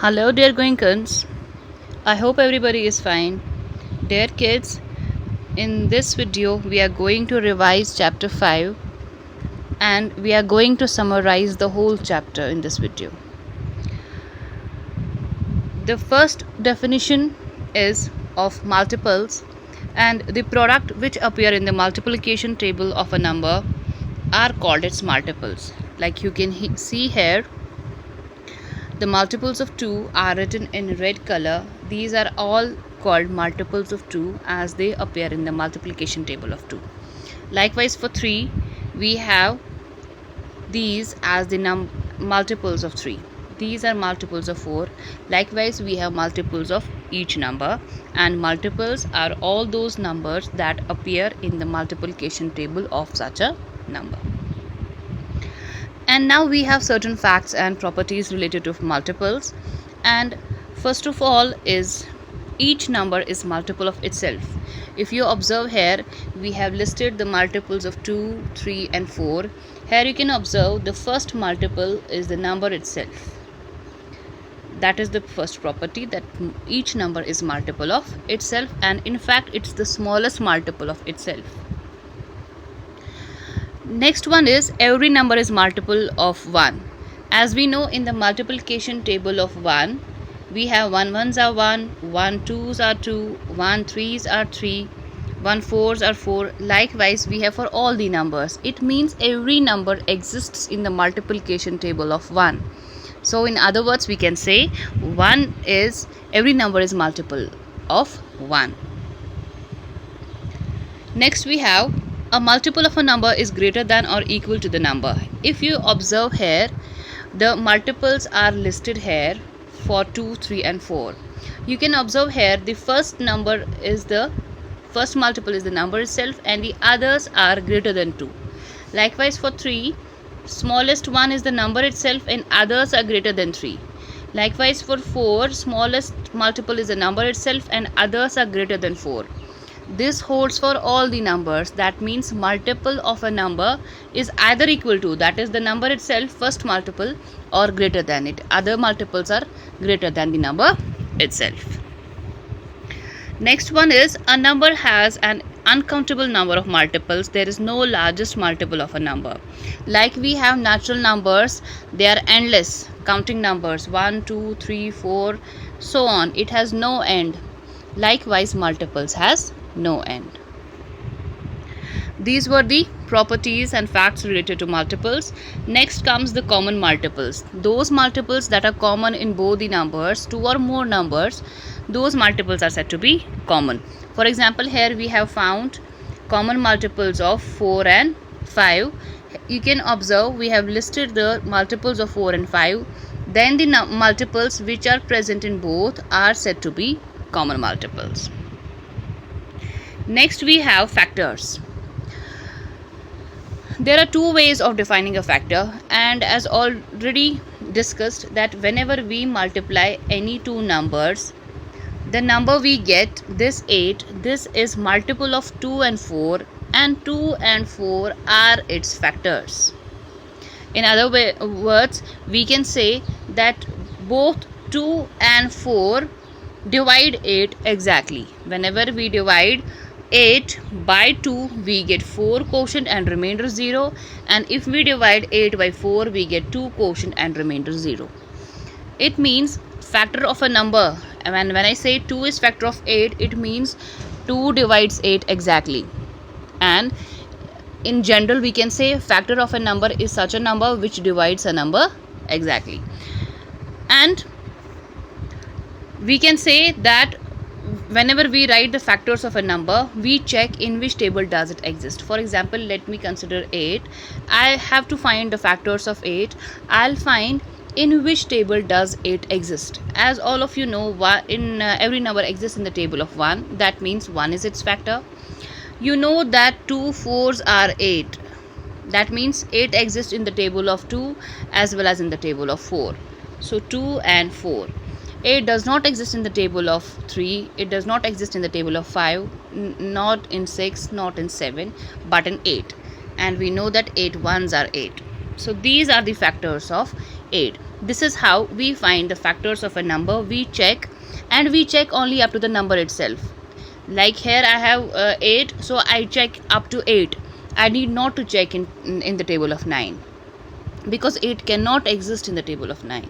Hello, dear Goinkans. I hope everybody is fine. Dear kids, in this video, we are going to revise chapter 5 and we are going to summarize the whole chapter in this video. The first definition is of multiples, and the product which appear in the multiplication table of a number are called its multiples. Like you can see here, the multiples of 2 are written in red color. These are all called multiples of 2 as they appear in the multiplication table of 2. Likewise, for 3, we have these as the multiples of 3. These are multiples of 4. Likewise, we have multiples of each number, and multiples are all those numbers that appear in the multiplication table of such a number. And now we have certain facts and properties related to multiples, and first of all is each number is multiple of itself. If you observe here, we have listed the multiples of 2, 3 and 4. Here you can observe the first multiple is the number itself. That is the first property, that each number is multiple of itself, and in fact it's the smallest multiple of itself. Next one is every number is multiple of 1. As we know, in the multiplication table of 1, we have 1 ones are 1, 1 twos are 2, 1 threes are 3, 1 fours are 4. Likewise, we have for all the numbers. It means every number exists in the multiplication table of 1. So in other words, we can say every number is multiple of 1. Next we have a multiple of a number is greater than or equal to the number. If you observe here, the multiples are listed here for 2, 3 and 4. You can observe here the first multiple is the number itself, and the others are greater than 2. Likewise, for 3, smallest one is the number itself and others are greater than 3. Likewise, for 4, smallest multiple is the number itself and others are greater than 4. This holds for all the numbers. That means multiple of a number is either equal to, that is the number itself, first multiple, or greater than it. Other multiples are greater than the number itself. Next one is a number has an uncountable number of multiples. There is no largest multiple of a number. Like we have natural numbers, they are endless counting numbers, 1, 2, 3, 4, so on. It has no end. Likewise, multiples has no end. These were the properties and facts related to multiples. Next comes the common multiples. Those multiples that are common in both the numbers, 2 or more numbers, those multiples are said to be common. For example, here we have found common multiples of 4 and 5. You can observe we have listed the multiples of 4 and 5. Then the multiples which are present in both are said to be common multiples. Next we have factors. There are two ways of defining a factor, and as already discussed, that whenever we multiply any two numbers, the number we get, this 8, this is multiple of 2 and 4, and 2 and 4 are its factors. In other words, we can say that both 2 and 4 divide 8 exactly. Whenever we divide 8 by 2, we get 4 quotient and remainder 0, and if we divide 8 by 4, we get 2 quotient and remainder 0. It means factor of a number, and when I say 2 is factor of 8, it means 2 divides 8 exactly. And in general, we can say factor of a number is such a number which divides a number exactly. And we can say that whenever we write the factors of a number, we check in which table does it exist. For example, let me consider 8. I have to find the factors of 8. I'll find in which table does 8 exist. As all of you know, every number exists in the table of 1. That means 1 is its factor. You know that 2 4s are 8. That means 8 exists in the table of 2 as well as in the table of 4. So 2 and 4. 8 does not exist in the table of 3. It does not exist in the table of 5. Not in 6, not in 7, but in 8. And we know that 8 ones are 8. So these are the factors of 8. This is how we find the factors of a number. We check, and we check only up to the number itself. Like here I have 8, so I check up to 8. I need not to check in the table of 9, because 8 cannot exist in the table of 9.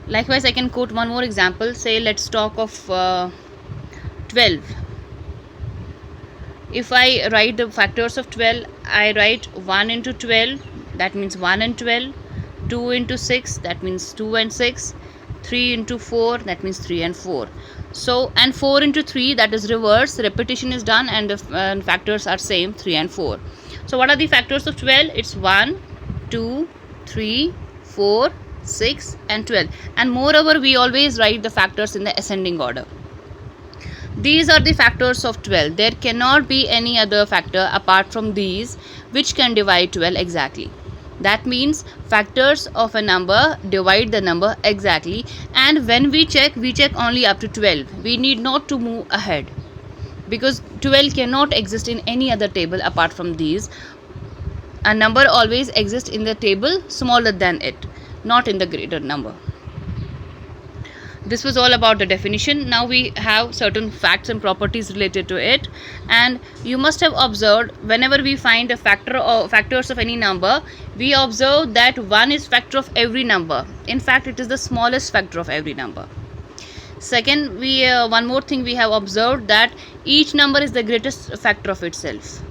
Likewise, I can quote one more example. Say, let's talk of 12. If I write the factors of 12, I write 1 into 12, that means 1 and 12. 2 into 6, that means 2 and 6. 3 into 4, that means 3 and 4. So, and 4 into 3, that is reverse, repetition is done, and the factors are same, 3 and 4. So what are the factors of 12? It's 1, 2, 3, 4, 6 and 12. And moreover, we always write the factors in the ascending order. These are the factors of 12. There cannot be any other factor apart from these which can divide 12 exactly. That means factors of a number divide the number exactly, and when we check only up to 12. We need not to move ahead, because 12 cannot exist in any other table apart from these. A number always exists in the table smaller than it, not in the greater number. This was all about the definition. Now we have certain facts and properties related to it, and you must have observed whenever we find a factor or factors of any number, we observe that 1 is factor of every number. In fact, it is the smallest factor of every number. Second, we one more thing we have observed, that each number is the greatest factor of itself.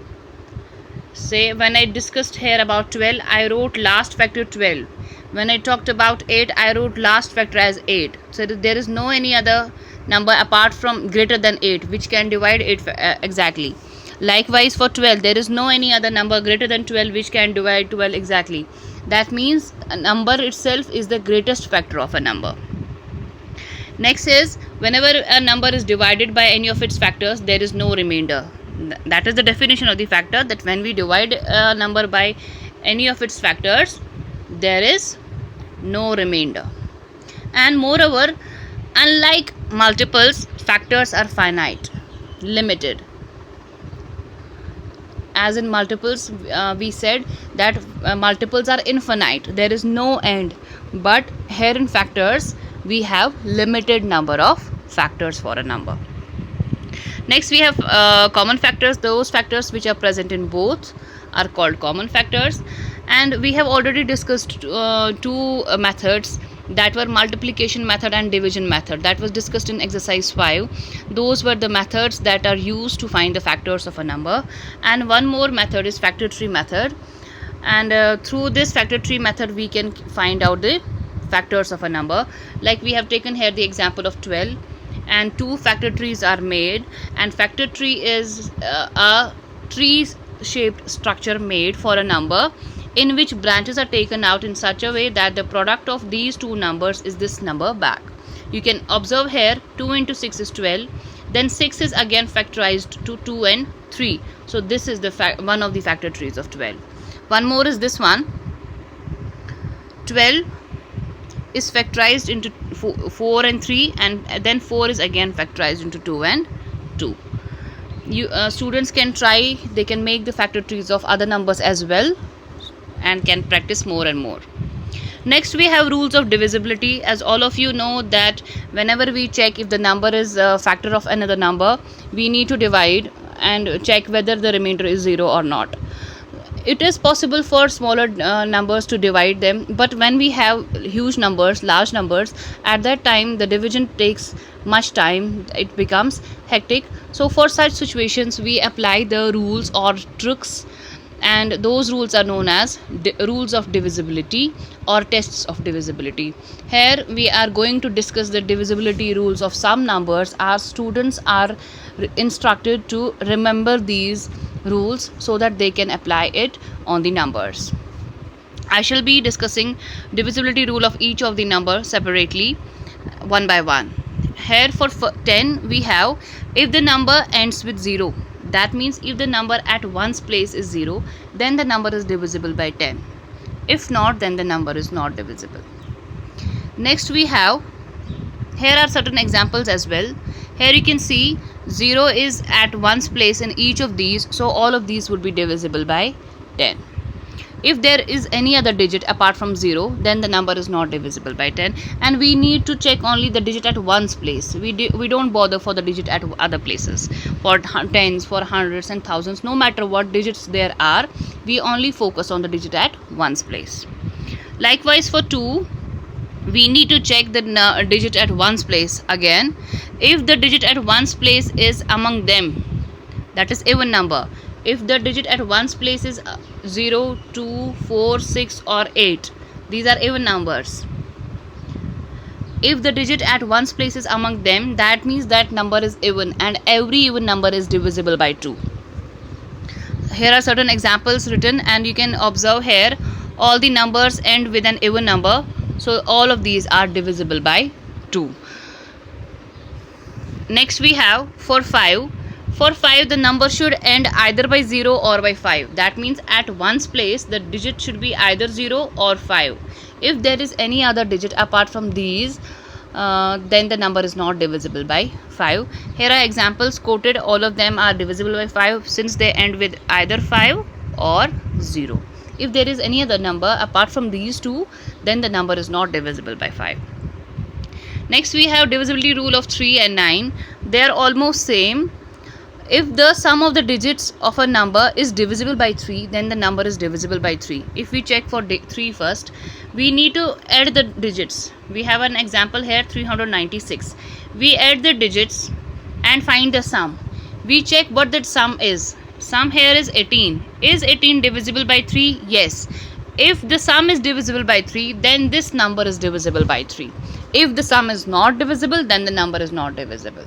Say, when I discussed here about 12, I wrote last factor 12. When I talked about 8, I wrote last factor as 8. So there is no any other number apart from greater than 8 which can divide 8 exactly. Likewise, for 12, there is no any other number greater than 12 which can divide 12 exactly. That means a number itself is the greatest factor of a number. Next is, whenever a number is divided by any of its factors, there is no remainder. That is the definition of the factor, that when we divide a number by any of its factors, there is no remainder. And moreover, unlike multiples, factors are finite, limited. As in multiples, we said that multiples are infinite, there is no end. But here in factors, we have limited number of factors for a number. Next, we have common factors. Those factors which are present in both are called common factors. And we have already discussed two methods, that were multiplication method and division method. That was discussed in exercise 5. Those were the methods that are used to find the factors of a number. And one more method is factor tree method. And through this factor tree method, we can find out the factors of a number. Like we have taken here the example of 12, and 2 factor trees are made. And factor tree is a tree shaped structure made for a number, in which branches are taken out in such a way that the product of these two numbers is this number back. You can observe here 2 into 6 is 12, then 6 is again factorized to 2 and 3. So this is the one of the factor trees of 12. One more is this one. 12 is factorized into 4 and 3, and then 4 is again factorized into 2 and 2. Students can try, they can make the factor trees of other numbers as well, and can practice more and more. Next, we have rules of divisibility. As all of you know that whenever we check if the number is a factor of another number, we need to divide and check whether the remainder is 0 or not. It is possible for smaller numbers to divide them, but when we have huge numbers, large numbers, at that time the division takes much time, it becomes hectic. So for such situations, we apply the rules or tricks, and those rules are known as rules of divisibility or tests of divisibility. Here we are going to discuss the divisibility rules of some numbers. Our students are instructed to remember these rules so that they can apply it on the numbers. I shall be discussing divisibility rule of each of the numbers separately, one by one. Here for 10, we have, if the number ends with 0, that means if the number at one's place is 0, then the number is divisible by 10. If not, then the number is not divisible. Next, we have, here are certain examples as well. Here you can see 0 is at one's place in each of these, so all of these would be divisible by 10. If there is any other digit apart from 0, then the number is not divisible by 10, and we need to check only the digit at one's place. We don't bother for the digit at other places. For tens, for hundreds and thousands, no matter what digits there are, we only focus on the digit at one's place. Likewise, for 2, we need to check the digit at one's place again. If the digit at one's place is among them, that is even number. If the digit at one's place is 0, 2, 4, 6 or 8, these are even numbers. If the digit at one's place is among them, that means that number is even, and every even number is divisible by 2. Here are certain examples written, and you can observe here all the numbers end with an even number, so all of these are divisible by 2. Next we have for 5. For 5, the number should end either by 0 or by 5. That means at one's place, the digit should be either 0 or 5. If there is any other digit apart from these, then the number is not divisible by 5. Here are examples quoted. All of them are divisible by 5 since they end with either 5 or 0. If there is any other number apart from these two, then the number is not divisible by 5. Next we have divisibility rule of 3 and 9. They are almost same. If the sum of the digits of a number is divisible by 3, then the number is divisible by 3. If we check for 3 first, we need to add the digits. We have an example here, 396. We add the digits and find the sum. We check what that sum is. Sum here is 18. Is 18 divisible by 3? Yes. If the sum is divisible by 3, then this number is divisible by 3. If the sum is not divisible, then the number is not divisible.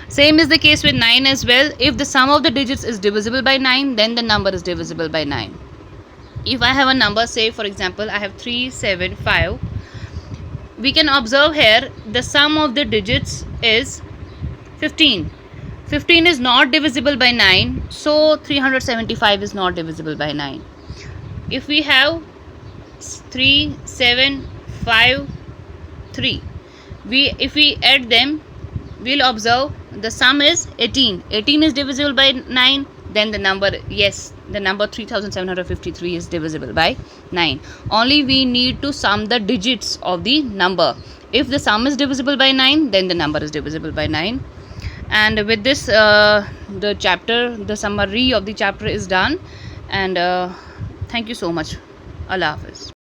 Same is the case with 9 as well. If the sum of the digits is divisible by 9, then the number is divisible by 9. If I have a number, say for example I have 375, we can observe here the sum of the digits is 15. 15 is not divisible by 9, so 375 is not divisible by 9. If we have 3, 7, 5, 3, if we add them, we'll observe the sum is 18. 18 is divisible by 9, then the number 3753 is divisible by 9. Only we need to sum the digits of the number. If the sum is divisible by 9, then the number is divisible by 9. And with this, the summary of the chapter is done. And thank you so much. Allah Hafiz.